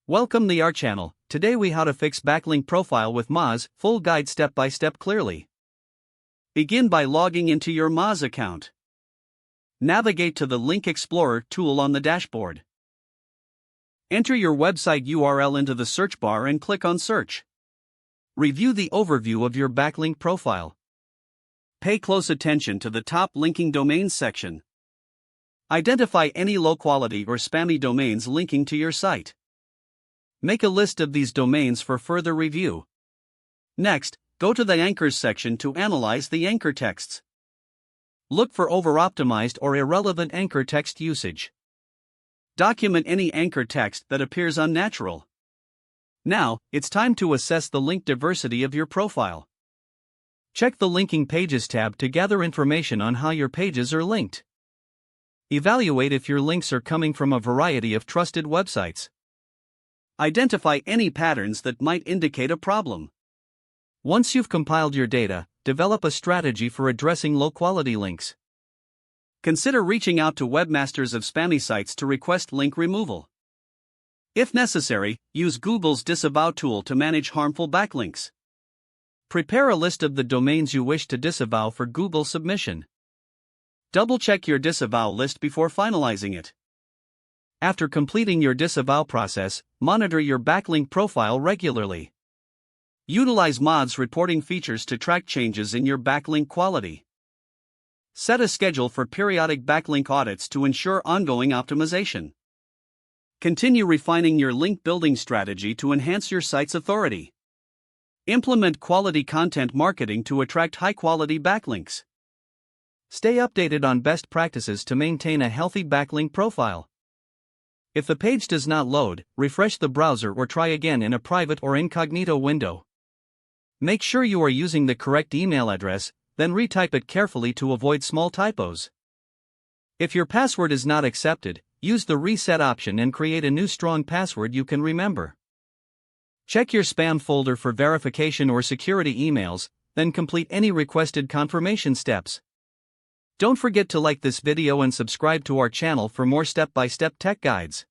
Welcome to our channel. Today we how to fix backlink profile with Moz, full guide step by step clearly. Begin by logging into your Moz account. Navigate to the Link Explorer tool on the dashboard. Enter your website URL into the search bar and click on Search. Review the overview of your backlink profile. Pay close attention to the top linking domains section. Identify any low-quality or spammy domains linking to your site. Make a list of these domains for further review. Next, go to the anchors section to analyze the anchor texts. Look for over-optimized or irrelevant anchor text usage. Document any anchor text that appears unnatural. Now, it's time to assess the link diversity of your profile. Check the Linking Pages tab to gather information on how your pages are linked. Evaluate if your links are coming from a variety of trusted websites. Identify any patterns that might indicate a problem. Once you've compiled your data, develop a strategy for addressing low-quality links. Consider reaching out to webmasters of spammy sites to request link removal. If necessary, use Google's disavow tool to manage harmful backlinks. Prepare a list of the domains you wish to disavow for Google submission. Double-check your disavow list before finalizing it. After completing your disavow process, monitor your backlink profile regularly. Utilize Moz reporting features to track changes in your backlink quality. Set a schedule for periodic backlink audits to ensure ongoing optimization. Continue refining your link building strategy to enhance your site's authority. Implement quality content marketing to attract high-quality backlinks. Stay updated on best practices to maintain a healthy backlink profile. If the page does not load, refresh the browser or try again in a private or incognito window. Make sure you are using the correct email address, then retype it carefully to avoid small typos. If your password is not accepted, use the reset option and create a new strong password you can remember. Check your spam folder for verification or security emails, then complete any requested confirmation steps. Don't forget to like this video and subscribe to our channel for more step-by-step tech guides.